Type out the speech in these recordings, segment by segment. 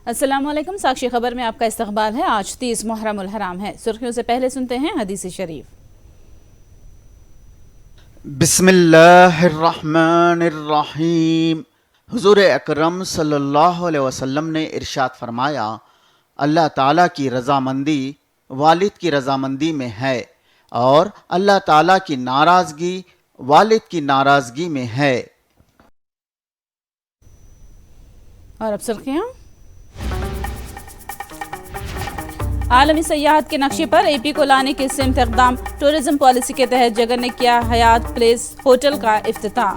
अस्सलाम वालेकुम। साक्षी खबर में आपका इस्तकबाल है। आज 30 मुहर्रम उल हराम है। सुर्खियों से पहले सुनते हैं हदीस शरीफ। बिस्मिल्लाहिर्रहमानिर्रहीम। हुजूर अकरम सल्लल्लाहु अलैहि वसल्लम ने इरशाद फरमाया, अल्लाह ताला की रज़ामंदी वालिद की रज़ामंदी में है और अल्लाह ताला की नाराज़गी वालिद की नाराज़गी में है। और अब सुर्खियां। आलमी सयाहत के नक्शे पर एपी को लाने के सिमत इक़दाम। टूरिज्म पॉलिसी के तहत जगन ने किया हयात प्लेस होटल का इफ्तिताह।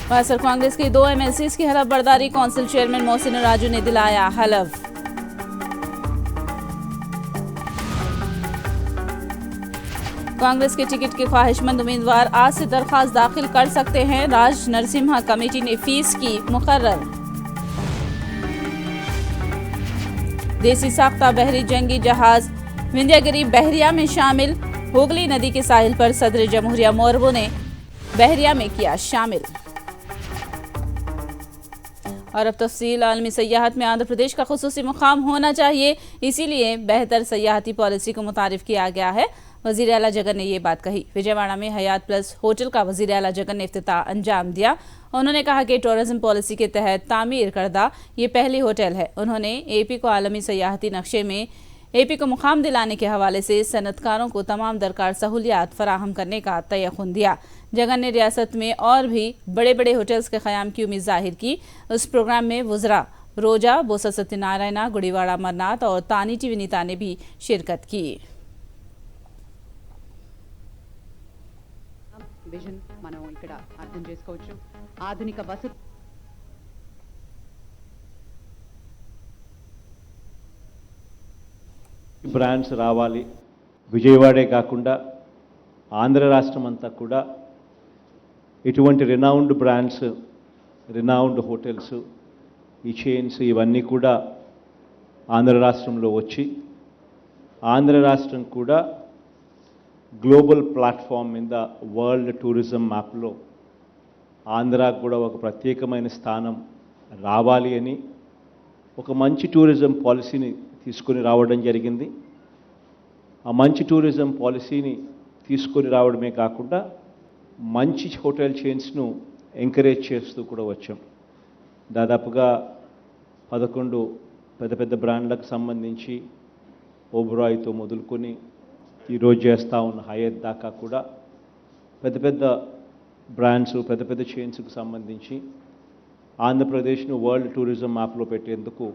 वायसर कांग्रेस की 2 MLCs की हलफ बर्दारी। कौंसिल चेयरमैन मोहसिन राजू ने दिलाया हलफ। कांग्रेस के टिकट के ख्वाहिशमंद उम्मीदवार आज से दरख्वास्त दाखिल कर सकते हैं। राज नरसिम्हा कमेटी ने फीस की मुकर्रर। देसी साख्ता बहरी जंगी जहाज विंध्यागिरी बहरिया में शामिल। हुगली नदी के साहिल पर सदर जमहूरिया मोरबो ने बहरिया में किया शामिल। और अब तफसील। आलमी सयाहत में आंध्र प्रदेश का खुसूसी मुकाम होना चाहिए, इसीलिए बेहतर सयाहती पॉलिसी को मुतारिफ किया गया है। वजीर आला जगन ने ये बात कही। विजयवाड़ा में हयात प्लस होटल का वजीर आला जगन ने इफ्तिताह अंजाम दिया। उन्होंने कहा कि टूरिज्म पॉलिसी के तहत तामीर करदा ये पहली होटल है। उन्होंने एपी को आलमी सयाहती नक्शे में एपी को मुकाम दिलाने के हवाले से सनतकारों को तमाम दरकार सहूलियात फराहम करने का तयख्खुन दिया। जगन ने रियासत में और भी बड़े बड़े होटल्स के क़याम की उम्मीद जाहिर की। उस प्रोग्राम में वज़रा रोजा, बोसा सत्यनारायणा, गुड़ीवाड़ा मरनाथ और तानी टी विनीता ने भी शिरकत की। విజన్ మనం ఇక్కడ అర్థం చేసుకోవచ్చు. ఆధునిక వసతి బ్రాండ్స్ రావాలి. విజయవాడే కాకుండా ఆంధ్ర రాష్ట్రం అంతా కూడా ఇటువంటి రినౌండ్ బ్రాండ్స్, రినౌండ్ హోటల్స్, ఈ చైన్స్ ఇవన్నీ కూడా ఆంధ్ర రాష్ట్రంలో వచ్చి ఆంధ్ర రాష్ట్రం కూడా గ్లోబల్ ప్లాట్ఫామ్ మీద వరల్డ్ టూరిజం మ్యాప్లో ఆంధ్రాకు కూడా ఒక ప్రత్యేకమైన స్థానం రావాలి అని ఒక మంచి టూరిజం పాలసీని తీసుకొని రావడం జరిగింది. ఆ మంచి టూరిజం పాలసీని తీసుకొని రావడమే కాకుండా మంచి హోటల్ చైన్స్ను ఎంకరేజ్ చేస్తూ కూడా వచ్చాం. దాదాపుగా 11 పెద్ద పెద్ద బ్రాండ్లకు సంబంధించి ఓబరాయ్తో మొదలుకొని ఈరోజు చేస్తూ ఉన్న హయత్ దాకా కూడా పెద్ద పెద్ద బ్రాండ్స్, పెద్ద పెద్ద చైన్స్కి సంబంధించి ఆంధ్రప్రదేశ్ను వరల్డ్ టూరిజం మ్యాప్లో పెట్టేందుకు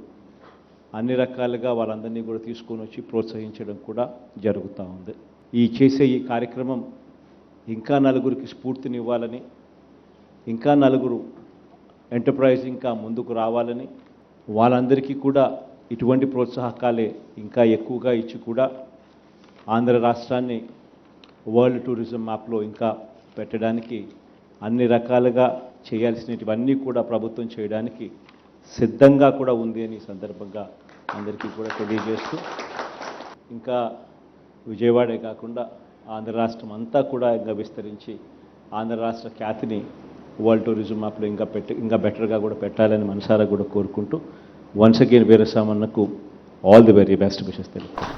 అన్ని రకాలుగా వాళ్ళందరినీ కూడా తీసుకొని వచ్చి ప్రోత్సహించడం కూడా జరుగుతూ ఉంది. చేసే ఈ కార్యక్రమం ఇంకా నలుగురికి స్ఫూర్తినివ్వాలని, ఇంకా నలుగురు ఎంటర్ప్రైజ్ ఇంకా ముందుకు రావాలని, వాళ్ళందరికీ కూడా ఇటువంటి ప్రోత్సాహకాలే ఇంకా ఎక్కువగా ఇచ్చి కూడా ఆంధ్ర రాష్ట్రాన్ని వరల్డ్ టూరిజం మ్యాప్లో ఇంకా పెట్టడానికి అన్ని రకాలుగా చేయాల్సినవన్నీ కూడా ప్రభుత్వం చేయడానికి సిద్ధంగా కూడా ఉంది అని సందర్భంగా అందరికీ కూడా తెలియజేస్తూ, ఇంకా విజయవాడే కాకుండా ఆంధ్ర రాష్ట్రం అంతా కూడా ఇంకా విస్తరించి ఆంధ్ర రాష్ట్ర ఖ్యాతిని వరల్డ్ టూరిజం మ్యాప్లో ఇంకా బెటర్గా కూడా పెట్టాలని మనసారా కూడా కోరుకుంటూ వన్స్ అగైన్ వీరసామన్నకు all the very best wishes తెలుపుతాను.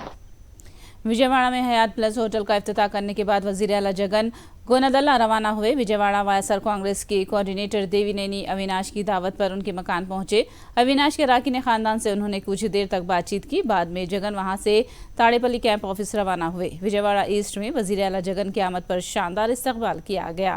विजयवाड़ा में हयात प्लस होटल का इफ्तिताह करने के बाद वजीर आला जगन गोनादल्ला रवाना हुए। विजयवाड़ा वायएसआर कांग्रेस के कोऑर्डिनेटर देवीनेनी अविनाश की दावत पर उनके मकान पहुंचे। अविनाश के राकीन खानदान से उन्होंने कुछ देर तक बातचीत की। बाद में जगन वहां से ताड़ेपल्ली कैंप ऑफिस रवाना हुए। विजयवाड़ा ईस्ट में वजीर आला जगन की आमद पर शानदार इस्तकबाल किया गया।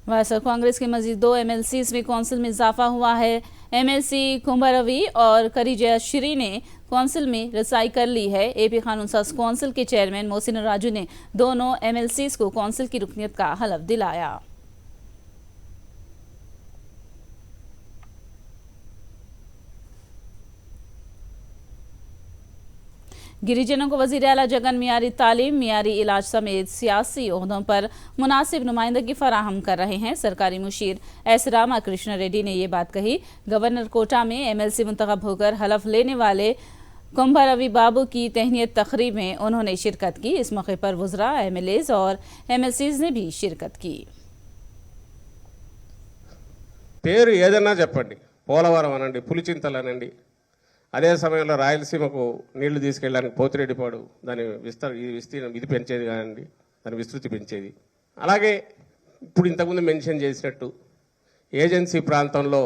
वायएसआर कांग्रेस के मजीद 2 MLCs में कौंसिल में इजाफा हुआ है। MLC कुंभरवी और करी जयश्री ने कौंसिल में रसाई कर ली है। एपी कानून साज कौंसिल के चेयरमैन मोहसिन राजू ने दोनों MLCs को कौंसिल की रुकनीत का हलफ दिलाया। गिरिजनों को वज़ीर आला जगन मियारी तालीम, मियारी इलाज समेत सियासी ओहदों पर मुनासिब नुमाइंदगी फराहम कर रहे हैं। सरकारी मुशीर एस रामा कृष्ण रेड्डी ने ये बात कही। गवर्नर कोटा में MLC मुंतखब होकर हलफ लेने वाले कुंभा रवि बाबू की तहनीत तकरीब में उन्होंने शिरकत की। इस मौके पर वुज़रा, MLAs और MLCs ने भी शिरकत की। పేరు ఏదన్నా చెప్పండి, పోలవరం అనండి, పులిచింతలు అనండి, అదే సమయంలో రాయలసీమకు నీళ్లు తీసుకెళ్ళడానికి పోతిరెడ్డిపాడు దాని విస్తీర్ణం ఇది పెంచేది కానండి, దాని విస్తృతి పెంచేది. అలాగే ఇప్పుడు ఇంతకుముందు మెన్షన్ చేసినట్టు ఏజెన్సీ ప్రాంతంలో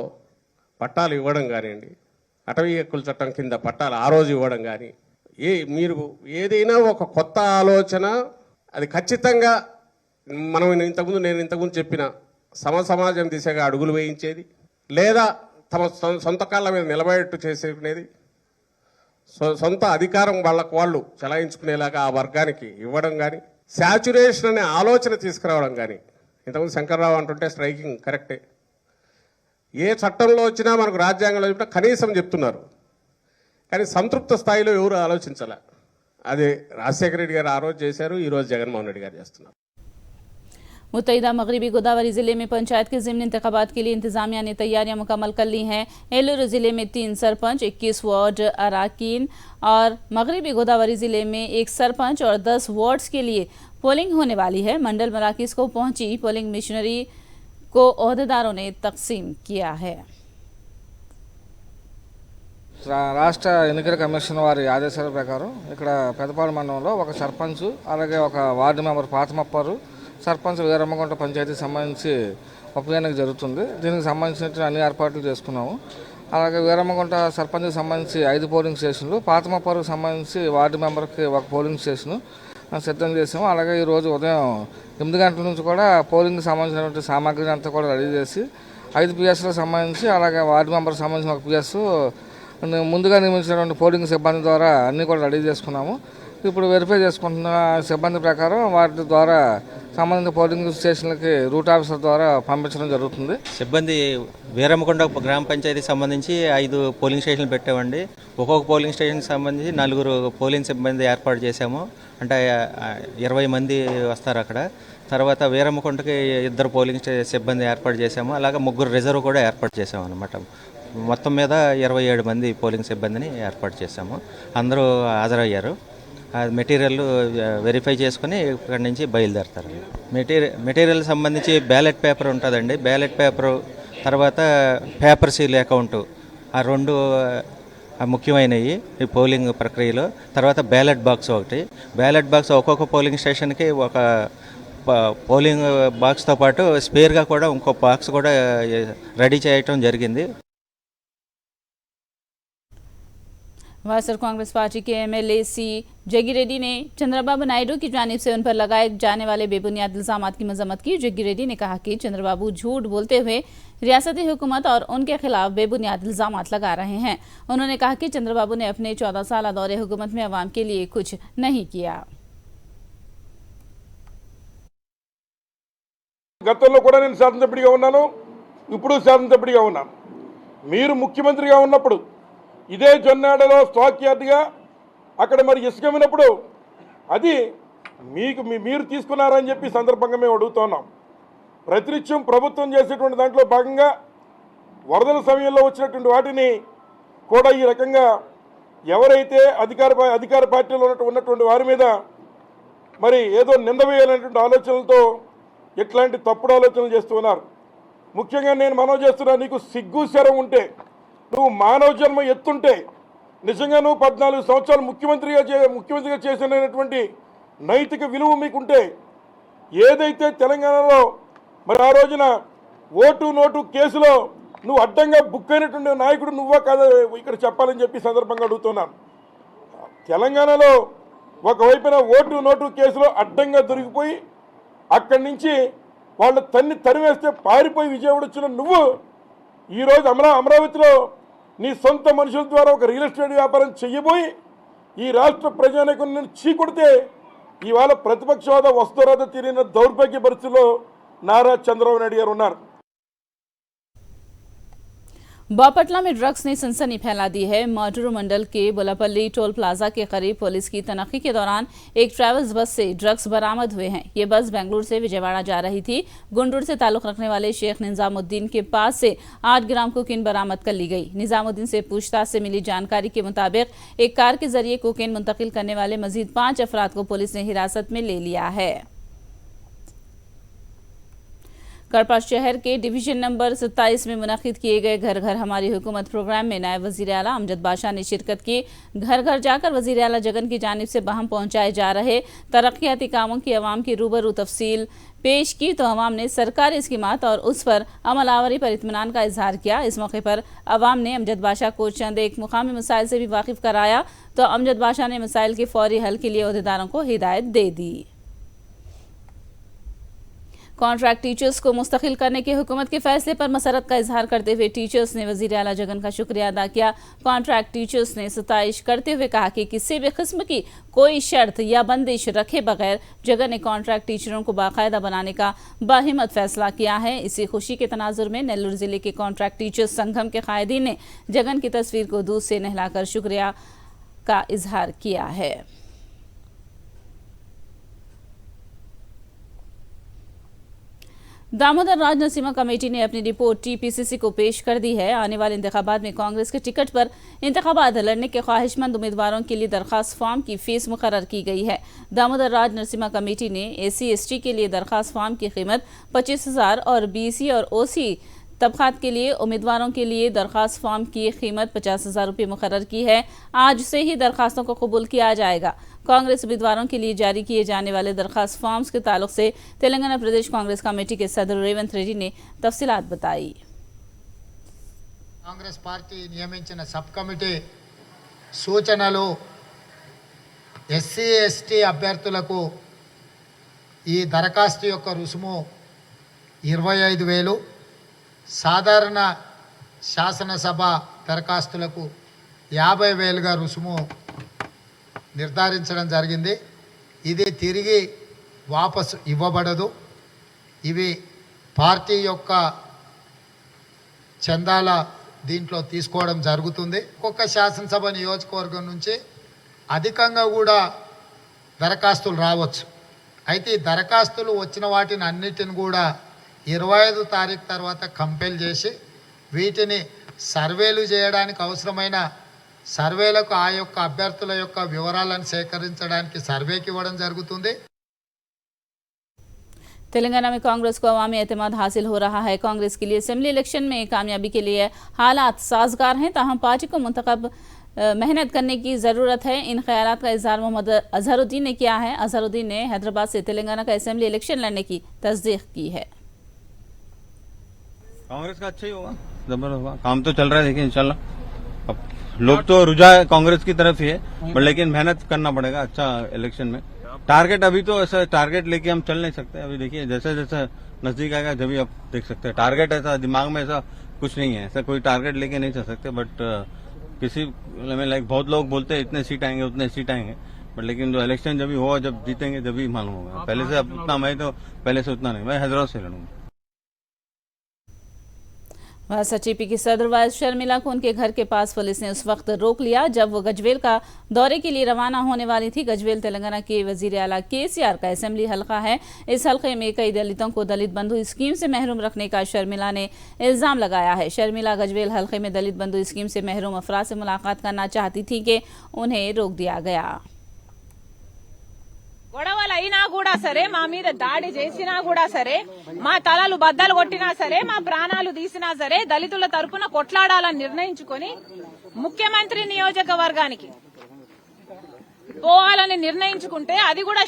పట్టాలు ఇవ్వడం కానివ్వండి, అటవీ హక్కుల చట్టం కింద పట్టాలు ఆ రోజు ఇవ్వడం కానీ, మీరు ఏదైనా ఒక కొత్త ఆలోచన అది ఖచ్చితంగా నేను ఇంతకుముందు చెప్పిన సమాజం దిశగా అడుగులు వేయించేది, లేదా తమ సొంత కాళ్ళ మీద నిలబడేట్టు చేసేది, సొంత అధికారం వాళ్ళు చలాయించుకునేలాగా ఆ వర్గానికి ఇవ్వడం కానీ, శాచురేషన్ అనే ఆలోచన తీసుకురావడం కానీ. ఇంతకుముందు శంకర్రావు అంటుంటే స్ట్రైకింగ్ కరెక్టే. ఏ చట్టంలో వచ్చినా మనకు రాజ్యాంగంలో చెప్పినా కనీసం చెప్తున్నారు, కానీ సంతృప్త స్థాయిలో ఎవరు ఆలోచించాల. అది రాజశేఖర రెడ్డి గారు ఆ రోజు చేశారు, ఈరోజు జగన్మోహన్ రెడ్డి गार చేస్తున్నారు. मुत्तहिदा मगरबी गोदावरी जिले में पंचायत के ज़िमनी इंतखाबात के लिए इंतजामिया ने तैयारियां मुकम्मल कर ली हैं। एलूरू जिले में 3 सरपंच, 21 वार्ड अराकीन और मगरबी गोदावरी जिले में 1 सरपंच और 10 वार्ड्स के लिए पोलिंग होने वाली है। मंडल मराकिज को पहुंची पोलिंग मिशनरी को ओहदेदारों ने तकसीम किया है। రాష్ట్ర ఎన్నికల కమిషన్ వారి ఆదేశాల ప్రకారం ఇక్కడ పెదపాడు మండలంలో ఒక సర్పంచ్, అలాగే ఒక వార్డు మెంబర్ పాతమప్పారు, సర్పంచ్ వీరమ్మగుంట పంచాయతీకి సంబంధించి ఉప ఎన్నిక జరుగుతుంది. దీనికి సంబంధించిన అన్ని ఏర్పాట్లు చేసుకున్నాము. అలాగే వీరమ్మగుంట సర్పంచ్కి సంబంధించి 5 పోలింగ్ స్టేషన్లు, పాతమప్పారుకు సంబంధించి వార్డు మెంబర్కి 1 పోలింగ్ స్టేషను సిద్ధం చేసాము. అలాగే ఈరోజు ఉదయం 8 గంటల నుంచి కూడా పోలింగ్కి సంబంధించినటువంటి సామాగ్రిని అంతా కూడా రెడీ చేసి 5 పిఎస్లకు సంబంధించి, అలాగే వార్డు మెంబర్కి సంబంధించిన 1 పిఎస్ ముందుగా నియమించినటువంటి పోలింగ్ సిబ్బంది ద్వారా అన్నీ కూడా రెడీ చేసుకున్నాము. ఇప్పుడు వెరిఫై చేసుకుంటున్న సిబ్బంది ప్రకారం వాటి ద్వారా సంబంధిత పోలింగ్ స్టేషన్లకి రూట్ ఆఫీసర్ ద్వారా పంపించడం జరుగుతుంది. సిబ్బంది వీరమ్మకొండ గ్రామ పంచాయతీకి సంబంధించి 5 పోలింగ్ స్టేషన్లు పెట్టామండి. ఒక్కొక్క పోలింగ్ స్టేషన్కి సంబంధించి 4 పోలింగ్ సిబ్బంది ఏర్పాటు చేశాము. అంటే 20 మంది వస్తారు అక్కడ. తర్వాత వీరమ్మకొండకి 2 పోలింగ్ సిబ్బంది ఏర్పాటు చేశాము. అలాగే 3 రిజర్వ్ కూడా ఏర్పాటు చేసాము అన్నమాట. మొత్తం మీద 27 మంది పోలింగ్ సిబ్బందిని ఏర్పాటు చేశాము. అందరూ హాజరయ్యారు. మెటీరియల్ వెరిఫై చేసుకుని ఇక్కడి నుంచి బయలుదేరుతారు. మెటీరియల్ సంబంధించి బ్యాలెట్ పేపర్ ఉంటుందండి. బ్యాలెట్ పేపరు, తర్వాత పేపర్ సీల్ అకౌంటు, ఆ 2 ముఖ్యమైనవి ఈ పోలింగ్ ప్రక్రియలో. తర్వాత బ్యాలెట్ బాక్స్ ఒకటి. బ్యాలెట్ బాక్స్ ఒక్కొక్క పోలింగ్ స్టేషన్కి ఒక పోలింగ్ బాక్స్తో పాటు స్పేర్గా కూడా ఇంకో బాక్స్ కూడా రెడీ చేయటం జరిగింది. वासर कांग्रेस पार्टी के MLA सी जग्गी रेड्डी ने चंद्रबाबू नायडू की जानिब से उन पर लगाए जाने वाले बेबुनियाद इल्जामात की मजम्मत की। जग्गी रेड्डी ने कहा कि चंद्रबाबू झूठ बोलते हुए रियासती हुकूमत और उनके खिलाफ बेबुनियाद इल्जामात लगा रहे हैं। उन्होंने कहा कि चंद्रबाबू ने अपने 14 साल दौरे हुकूमत में अवाम के लिए कुछ नहीं किया। గతంలో కూడా నేను శాసనసభ్యుడిగా ఉన్నాను, ఇప్పుడు శాసనసభ్యుడిగా ఉన్నాను. మీరు ముఖ్యమంత్రిగా ఉన్నప్పుడు ఇదే జొన్నాడలో స్టాక్ యార్డ్గా అక్కడ మరి ఇసుకమైనప్పుడు అది మీరు తీసుకున్నారని చెప్పి సందర్భంగా మేము అడుగుతున్నాం. ప్రతినిత్యం ప్రభుత్వం చేసేటువంటి దాంట్లో భాగంగా వరదల సమయంలో వచ్చినటువంటి వాటిని కూడా ఈ రకంగా ఎవరైతే అధికార పార్టీలో ఉన్నటువంటి వారి మీద మరి ఏదో నింద వేయాలనేటువంటి ఆలోచనలతో ఇట్లాంటి తప్పుడు ఆలోచనలు చేస్తున్నారు. ముఖ్యంగా నేను మనవి చేస్తున్నా, నీకు సిగ్గు శరం ఉంటే, నువ్వు మానవ జన్మ ఎత్తుంటే, నిజంగా నువ్వు 14 సంవత్సరాలు ముఖ్యమంత్రిగా చేసినటువంటి నైతిక విలువ మీకుంటే, ఏదైతే తెలంగాణలో మరి ఆ రోజున ఓటు నోటు కేసులో నువ్వు అడ్డంగా బుక్ అయినటువంటి నాయకుడు నువ్వా కాదా ఇక్కడ చెప్పాలని చెప్పి సందర్భంగా అడుగుతున్నాను. తెలంగాణలో ఒకవైపున ఓటు నోటు కేసులో అడ్డంగా దొరికిపోయి అక్కడి నుంచి వాళ్ళు తరివేస్తే పారిపోయి విజయవాడ వచ్చిన నువ్వు ఈరోజు అమరావతిలో నీ సొంత మనుషుల ద్వారా ఒక రియల్ ఎస్టేట్ వ్యాపారం చెయ్యబోయి ఈ రాష్ట్ర ప్రజానీకులను చీకొడితే ఇవాళ ప్రతిపక్ష హోదా వస్తురాదో తీరిన దౌర్భాగ్య పరిస్థితుల్లో నారా చంద్రబాబు నాయుడు గారు ఉన్నారు. बापटला में ड्रग्स ने सनसनी फैला दी है। माटुरु मंडल के बोलापल्ली टोल प्लाजा के करीब पुलिस की तनखी के दौरान एक ट्रैवल्स बस से ड्रग्स बरामद हुए हैं। ये बस बेंगलुरु से विजयवाड़ा जा रही थी। गुंडूर से ताल्लुक रखने वाले शेख निजामुद्दीन के पास से 8 ग्राम कोकेन बरामद कर ली गई। निजामुद्दीन से पूछताछ से मिली जानकारी के मुताबिक एक कार के जरिए कोकेन मुंतकिल करने वाले मजीद 5 अफराद को पुलिस ने हिरासत में ले लिया है। कड़पा शहर के डिवीजन नंबर 27 में मुनक्किद किए गए घर घर हमारी हुकूमत प्रोग्राम में नायब वजीर आला अमजद बाशा ने शिरकत की। घर घर जाकर वजीर आला जगन की जानिब से बहम पहुंचाए जा रहे तरक्याती कामों की अवाम की रूबरू तफसील पेश की तो अवाम ने सरकारी स्कीमात और उस पर अमलावरी पर इत्मीनान का इजहार किया। इस मौके पर अवाम ने अमजद बाशा को चंद एक मुकामी मसाइल से भी वाकिफ कराया तो अमजद बाशा ने मसाइल के फौरी हल के लिए अहदेदारों को हिदायत दे दी। कॉन्ट्रैक्ट टीचर्स को मुस्तकिल करने के हुकूमत के फैसले पर मसरत का इजहार करते हुए टीचर्स ने वजीर आला जगन का शुक्रिया अदा किया। कॉन्ट्रैक्ट टीचर्स ने सताइश करते हुए कहा कि किसी भी किस्म की कोई शर्त या बंदिश रखे बगैर जगन ने कॉन्ट्रैक्ट टीचरों को बाकायदा बनाने का बाहिम्मत फैसला किया है। इसी खुशी के तनाजुर में नेल्लूर जिले के कॉन्ट्रैक्ट टीचर्स संगम के कायदीन ने जगन की तस्वीर को दूध से नहलाकर शुक्रिया का इजहार किया है। दामोदर राज नरसिम्हा कमेटी ने अपनी रिपोर्ट टीपीसीसी को पेश कर दी है। आने वाले इंतखाबात में कांग्रेस के टिकट पर इंतखाबात लड़ने के ख्वाहिशमंद उम्मीदवारों के लिए दरखास्त फॉर्म की फीस मुकर्रर की गई है। दामोदर राज नरसिम्हा कमेटी ने SC/ST के लिए दरखास्त फॉर्म की कीमत 25,000 और BC और OC तबकात के लिए उम्मीदवारों के लिए दरखास्त फॉर्म की कीमत 50,000 रुपये मुकर्रर की है। आज से ही दरखास्तों को कबूल किया जाएगा। कांग्रेस उम्मीदवारों के लिए जारी किए जाने वाले दरखास्त फॉर्म्स के ताल्लुक से तेलंगाना प्रदेश कांग्रेस कमेटी के सदर रेवंत रेड्डी ने तफसीलात बताई। कांग्रेस पार्टी नियमिंచిన सब कमिटी सूचనలు SC/ST అభ్యర్థులకు ఈ దరఖాస్తు యొక్క రుసుము 25,000, సాధారణ శాసనసభ దరఖాస్తులకు 50,000గా రుసుము నిర్ధారించడం జరిగింది। ఇది తిరిగి వాపసు ఇవ్వబడదు। ఇవి పార్టీ యొక్క చందాల దీంట్లో తీసుకోవడం జరుగుతుంది। ఒక్కొక్క శాసనసభ నియోజకవర్గం నుంచి అధికంగా కూడా దరఖాస్తులు రావచ్చు। అయితే ఈ దరఖాస్తులు వచ్చిన వాటిని అన్నిటిని కూడా 25 తారీఖు తర్వాత కంపెల్ చేసి వీటిని సర్వేలు చేయడానికి అవసరమైన సర్వేలకు ఆ యొక్క అభ్యర్థుల యొక్క వివరాలను సేకరించడానికి సర్వేకి ఇవ్వడం జరుగుతుంది। तेलंगाना में कांग्रेस को अवामी एतमाद हासिल हो रहा है। कांग्रेस के लिए असेंबली इलेक्शन में कामयाबी के लिए हालात साजगार हैं, ताहम पार्टी को मुंतखब मेहनत करने की ज़रूरत है। इन ख्यालात का इजहार मोहम्मद अजहरुद्दीन ने किया है। अजहरुद्दीन ने हैदराबाद से तेलंगाना का असेंबली इलेक्शन लड़ने की तस्दीक की है। कांग्रेस का अच्छा ही होगा, जबरदस्त होगा। काम तो चल रहा है, देखिए इंशाल्लाह। अब लोग तो रुझान कांग्रेस की तरफ ही है, पर लेकिन मेहनत करना पड़ेगा अच्छा इलेक्शन में। टारगेट अभी तो ऐसा टारगेट लेके हम चल नहीं सकते। अभी देखिए जैसे जैसे नजदीक आएगा जब आप देख सकते हैं। टारगेट ऐसा दिमाग में ऐसा कुछ नहीं है, ऐसा कोई टारगेट लेके नहीं चल सकते। बट किसी में लाइक बहुत लोग बोलते हैं इतने सीट आएंगे उतने सीट आएंगे, बट लेकिन जो इलेक्शन जब भी हुआ, जब जीतेंगे जब भी मालूम होगा। पहले से अब उतना मैं तो पहले से उतना नहीं, मैं हैदराबाद से लड़ूंगा। SHP की सदर वाइस शर्मिला को उनके घर के पास पुलिस ने उस वक्त रोक लिया जब वो गजवेल का दौरे के लिए रवाना होने वाली थी। गजवेल तेलंगाना के वजीर आला KCR का असेंबली हलका है। इस हलके में कई दलितों को दलित बंधु स्कीम से महरूम रखने का शर्मिला ने इल्जाम लगाया है। शर्मिला गजवेल हलके में दलित बंधु स्कीम से महरूम अफराद से मुलाकात करना चाहती थी कि उन्हें रोक दिया गया। గొడవలైనా కూడా సరే, మా మీద దాడి చేసినా కూడా సరే, మా తలలు బద్దలు కొట్టినా సరే, మా ప్రాణాలు తీసినా సరే, దళితుల తరపున కొట్లాడాలని నిర్ణయించుకొని ముఖ్యమంత్రి నియోజకవర్గానికి పోవాలని నిర్ణయించుకుంటే అది కూడా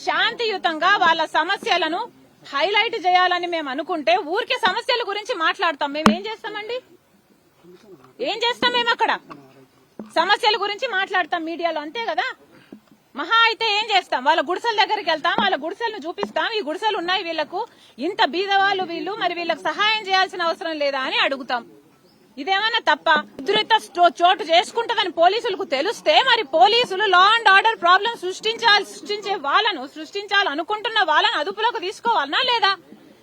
శాంతియుతంగా వాళ్ళ సమస్యలను హైలైట్ చేయాలని మేము అనుకుంటే ఊరికే సమస్యల గురించి మాట్లాడతాం। మేము ఏం చేస్తామండి? ఏం చేస్తాం? మేము అక్కడ సమస్యల గురించి మాట్లాడతాం మీడియాలో, అంతే కదా। మహా అయితే ఏం చేస్తాం? వాళ్ళ గుడిసెల దగ్గరికి వెళ్తాం, వాళ్ళ గుడిసెలను చూపిస్తాం, ఈ గుడిసెలు ఉన్నాయి వీళ్లకు, ఇంత బీదవాళ్ళు వీళ్ళు, మరి వీళ్ళకి సహాయం చేయాల్సిన అవసరం లేదా అని అడుగుతాం। ఇదేమన్నా తప్ప? ఉద్రిక్త చోటు చేసుకుంటుందని పోలీసులకు తెలిస్తే మరి పోలీసులు లా అండ్ ఆర్డర్ ప్రాబ్లం సృష్టించాలనుకుంటున్న వాళ్ళను అదుపులోకి తీసుకోవాలనా లేదా?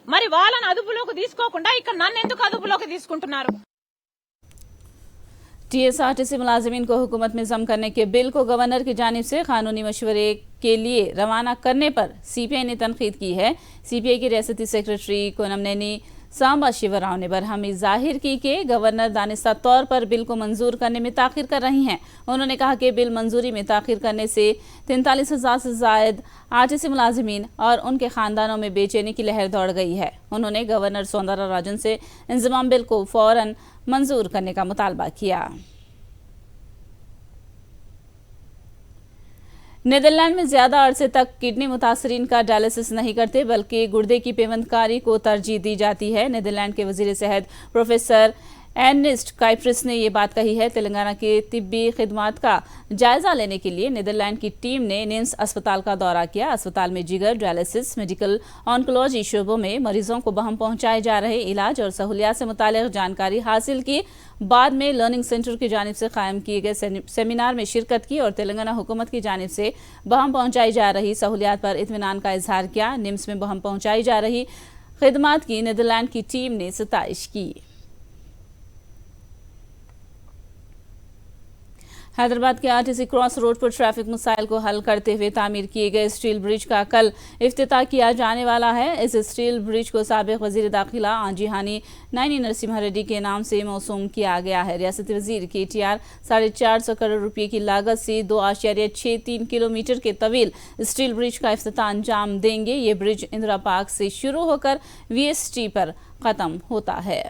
మరి వాళ్ళని అదుపులోకి తీసుకోకుండా ఇక్కడ నన్ను ఎందుకు అదుపులోకి తీసుకుంటున్నారు? टीएसआरटीसी मुलाजिमीन को हुकूमत में जम करने के बिल को गवर्नर की जानिब से कानूनी मशवरे के लिए रवाना करने पर सीपीआई ने तनकीद की है। सीपीआई के रियासती सेक्रेटरी कोनम नैनी सांबा शिवराव ने बरहमी जाहिर की कि गवर्नर दानिस्ता तौर पर बिल को मंजूर करने में ताखिर कर रही हैं। उन्होंने कहा कि बिल मंजूरी में ताखिर करने से 43,000 से जायद आरटीसी मुलाजिमीन और उनके खानदानों में बेचैनी की लहर दौड़ गई है। उन्होंने गवर्नर सौंदर्या राजन से इंजमाम बिल को फौरन मंजूर करने का मुतालबा किया। नीदरलैंड में ज्यादा अरसे तक किडनी मुतासरीन का डायलिसिस नहीं करते बल्कि गुर्दे की पेवंदकारी को तरजीह दी जाती है। नीदरलैंड के वजीर सेहत प्रोफेसर एर्नेस्ट काइप्रिस ने ये बात कही है। तेलंगाना के तिब्बी खिदमात का जायजा लेने के लिए नीदरलैंड की टीम ने निम्स अस्पताल का दौरा किया। अस्पताल में जिगर, डायलिसिस, मेडिकल ऑन्कोलॉजी शोबों में मरीजों को बहम पहुंचाए जा रहे इलाज और सहूलियात से मुताल्लिक जानकारी हासिल की। बाद में लर्निंग सेंटर की जानिब से कायम किए गए सेमिनार में शिरकत की और तेलंगाना हुकूमत की जानिब से बहम पहुंचाई जा रही सहूलियात पर इत्मीनान का इजहार किया। निम्स में बहम पहुंचाई जा रही खिदमात की नीदरलैंड की टीम ने सताइश की। हैदराबाद के आरटीसी क्रॉस रोड पर ट्रैफिक मसाइल को हल करते हुए तामीर किए गए स्टील ब्रिज का कल इफ्तिताह किया जाने वाला है। इस स्टील ब्रिज को साबिक वजीर दाखिला आंजीहानी नैनी नरसिम्हा रेड्डी के नाम से मौसूम किया गया है। रियासती वजीर KTR 450 करोड़ रुपए की लागत से 2.63 किलोमीटर के तवील स्टील ब्रिज का इफ्तिताह अंजाम देंगे। ये ब्रिज इंदिरा पार्क से शुरू होकर VST पर खत्म होता है।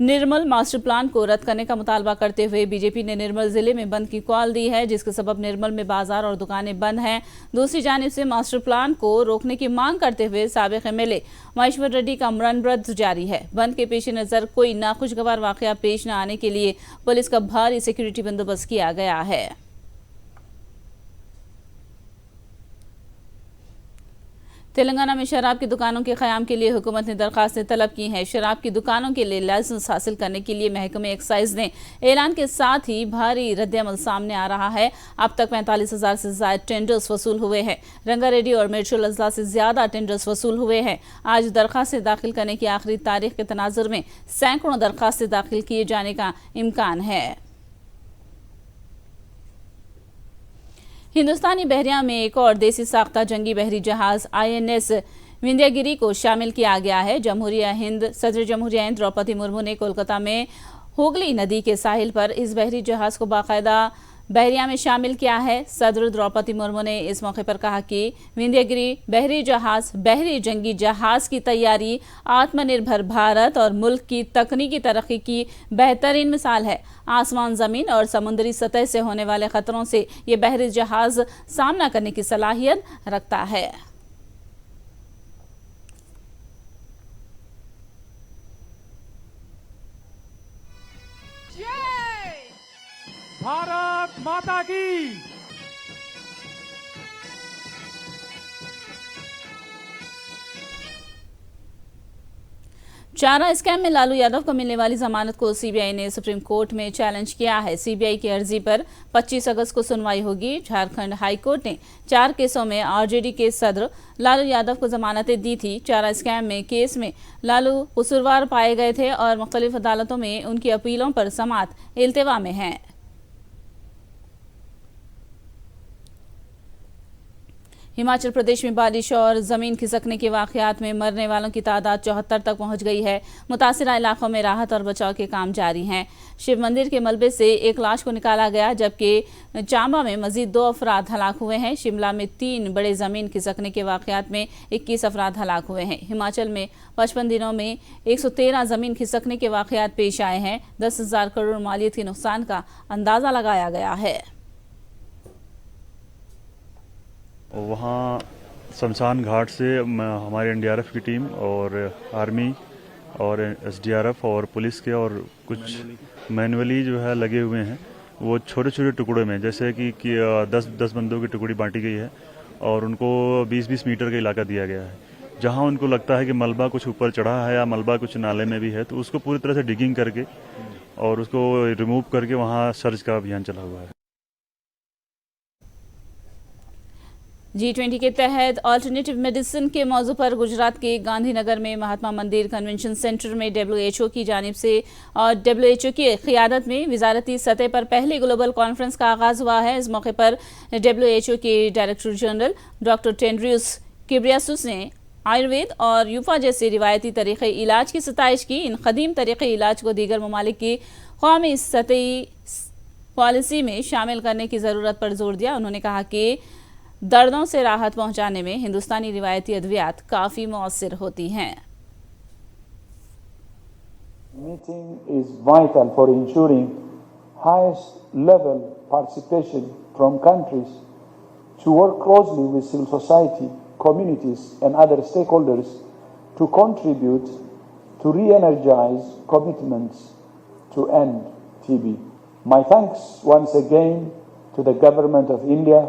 निर्मल मास्टर प्लान को रद्द करने का मुतालबा करते हुए बीजेपी ने निर्मल जिले में बंद की कॉल दी है, जिसके सबब निर्मल में बाजार और दुकानें बंद हैं। दूसरी जानिब से मास्टर प्लान को रोकने की मांग करते हुए साबिक MLA महेश्वर रेड्डी का रणब्रत जारी है। बंद के पेश नजर कोई नाखुशगवार वाकया पेश न आने के लिए पुलिस का भारी सिक्योरिटी बंदोबस्त किया गया है। तेलंगाना में शराब की दुकानों के क़याम के लिए हुकूमत ने दरखास्तें तलब की हैं। शराब की दुकानों के लिए लाइसेंस हासिल करने के लिए महकमे एक्साइज ने ऐलान के साथ ही भारी रद्दअमल सामने आ रहा है। अब तक 45,000 से ज्यादा टेंडर्स वसूल हुए हैं। रंगारेड्डी और मेट्रोल अजला से ज्यादा टेंडर्स वसूल हुए हैं। आज दरखास्तें दाखिल करने की आखिरी तारीख के तनाजुर में सैकड़ों दरखास्तें दाखिल किए जाने का इम्कान है। हिंदुस्तानी बहरिया में एक और देसी साख्ता जंगी बहरी जहाज INS विंध्यागिरी को शामिल किया गया है। सदर जमहूरिया हिंद द्रौपदी मुर्मू ने कोलकाता में हुगली नदी के साहिल पर इस बहरी जहाज को बाकायदा बहरिया में शामिल किया है। सदर द्रौपदी मुर्मू ने इस मौके पर कहा कि विंध्यागिरी बहरी जहाज बहरी जंगी जहाज की तैयारी आत्मनिर्भर भारत और मुल्क की तकनीकी तरक्की की बेहतरीन मिसाल है। आसमान, जमीन और समुद्री सतह से होने वाले खतरों से ये बहरी जहाज सामना करने की सलाहियत रखता है। भारत माता की। चारा स्कैम में लालू यादव को मिलने वाली जमानत को सीबीआई ने सुप्रीम कोर्ट में चैलेंज किया है। सीबीआई की अर्जी पर 25 अगस्त को सुनवाई होगी। झारखंड हाई कोर्ट ने 4 केसों में आरजेडी के सदर लालू यादव को जमानतें दी थी। चारा स्कैम में केस में लालू कसूरवार पाए गए थे और मुख्तलिफ अदालतों में उनकी अपीलों पर समाअत इल्तिवा में है। हिमाचल प्रदेश में बारिश और जमीन खिसकने के वाकयात में मरने वालों की तादाद 74 तक पहुंच गई है। मुतासिरा इलाकों में राहत और बचाव के काम जारी हैं। शिव मंदिर के मलबे से एक लाश को निकाला गया, जबकि चांबा में मजीद 2 अफराद हलाक हुए हैं। शिमला में 3 बड़े जमीन खिसकने के वाकयात में 21 अफराद हलाक हुए हैं। हिमाचल में 55 दिनों में 113 जमीन खिसकने के वाकयात पेश आए हैं। 10,000 करोड़ मालियत के नुकसान का अंदाजा लगाया गया है। वहाँ शमशान घाट से हमारे NDRF की टीम और आर्मी और SDRF और पुलिस के और कुछ मैनुअली जो है लगे हुए हैं। वो छोटे छोटे टुकड़ों में, जैसे कि 10 बंदों की टुकड़ी बांटी गई है और उनको 20-20 मीटर का इलाका दिया गया है। जहाँ उनको लगता है कि मलबा कुछ ऊपर चढ़ा है या मलबा कुछ नाले में भी है, तो उसको पूरी तरह से डिगिंग करके और उसको रिमूव करके वहाँ सर्च का अभियान चला हुआ है। G20 के तहत ऑल्टरनेटिव मेडिसिन के मौजू पर गुजरात के गांधीनगर में महात्मा मंदिर कन्वेंशन सेंटर में WHO की जानिब से और WHO की क़ियादत में वजारती सतह पर पहले ग्लोबल कॉन्फ्रेंस का आगाज हुआ है। इस मौके पर WHO के director general doctor Tedros Ghebreyesus ने आयुर्वेद और यूफा जैसे रिवायती तरीक़े इलाज की सताइश की। इन कदीम तरीक़े इलाज को दीगर ममालिक की क़ौमी सतही पॉलिसी में शामिल करने की ज़रूरत पर जोर दिया। उन्होंने कहा कि दर्दों से राहत पहुंचाने में हिंदुस्तानी रिवायती अद्वियात काफ़ी मौसर होती हैं। Meeting is vital for ensuring highest level participation from countries to work closely with civil society, communities and other stakeholders to contribute to re-energize commitments to end TB. My thanks once again to the Government of India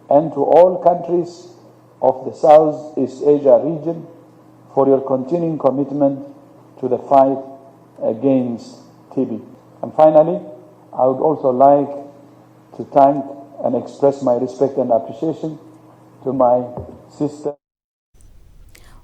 and to all countries of the Southeast Asia region for your continuing commitment to the fight against TB. And finally, I would also like to thank and express my respect and appreciation to my sister.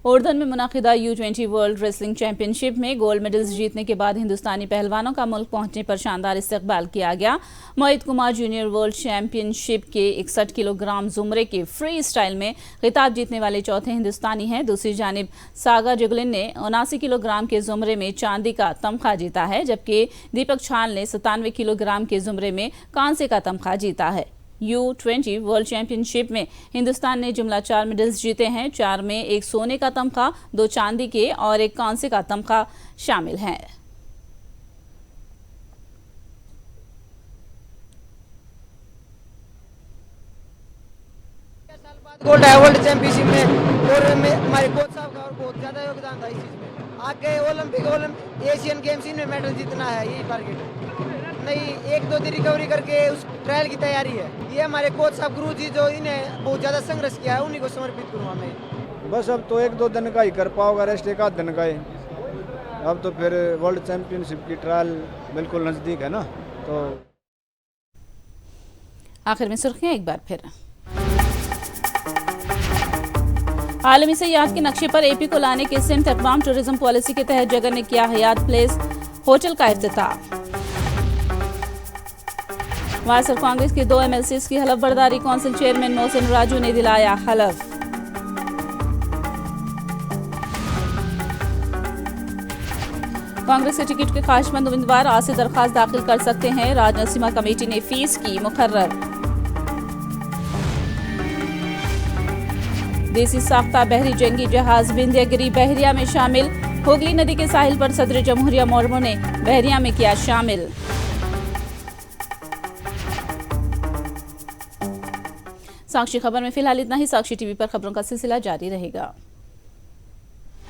उर्दन में मुनाकिदा U20 world wrestling championship में gold medals जीतने के बाद हिंदुस्तानी पहलवानों का मुल्क पहुंचने पर शानदार इस्तकबाल किया गया। Mohit Kumar junior world championship के 61 किलोग्राम जुमरे के फ्री स्टाइल में खिताब जीतने वाले चौथे हिंदुस्तानी हैं। दूसरी जानिब सागा जुगलिन ने 79 किलोग्राम के जुमरे में चांदी का तमगा जीता है, जबकि दीपक छाल ने 97 किलोग्राम के जुमरे में कांसे का तमगा जीता है। U20 वर्ल्ड चैंपियनशिप में हिंदुस्तान ने जुमला 4 मेडल्स जीते हैं। 4 में एक सोने का तमगा, 2 चांदी के और 1 कांसे का तमगा शामिल है। गोल्ड है वर्ल्ड चैंपियनशिप में और हमारे कोच साहब का बहुत ज्यादा योगदान था इस चीज में। आगे ओलंपिक एशियन गेम्स इनमें मेडल जीतना है, यही टारगेट है। नहीं, 1-2 दिन रिकवरी करके उस ट्रायल की तैयारी है। ये हमारे कोच साहब गुरु जी जो इन्हें बहुत ज्यादा संघर्ष किया है, उन्हीं को समर्पित करूँगा मैं। बस अब तो 1-2 दिन का ही कर पाओगा, रेस्ट 1 आध दिन का ही। अब तो फिर वर्ल्ड चैंपियनशिप की ट्रायल बिल्कुल नजदीक है ना। तो आखिर में सुर्खियां एक बार फिर। आलमी सयाहत के नक्शे पर एपी को लाने के सिमत अक़वाम टूरिज्म पॉलिसी के तहत जगन ने किया हयात प्लेस होटल का इफ्तिताह। वायएसआर कांग्रेस के 2 MLCs की हलफ बर्दारी, कौंसिल चेयरमैन मोहसिन राजू ने दिलाया हलफ। कांग्रेस के टिकट के ख्वाहिशमंद उम्मीदवार आज से दरखास्त दाखिल कर सकते हैं। राजनसीमा कमेटी ने फीस की मुकर्रर। देसी साख्ता बहरी जंगी जहाज विंध्यगिरी बहरिया में शामिल। हुगली नदी के साहिल पर सदर जमहूरिया मोर्मू ने बहरिया में किया शामिल। साक्षी खबर में फिलहाल इतना ही। साक्षी टीवी पर खबरों का सिलसिला जारी रहेगा।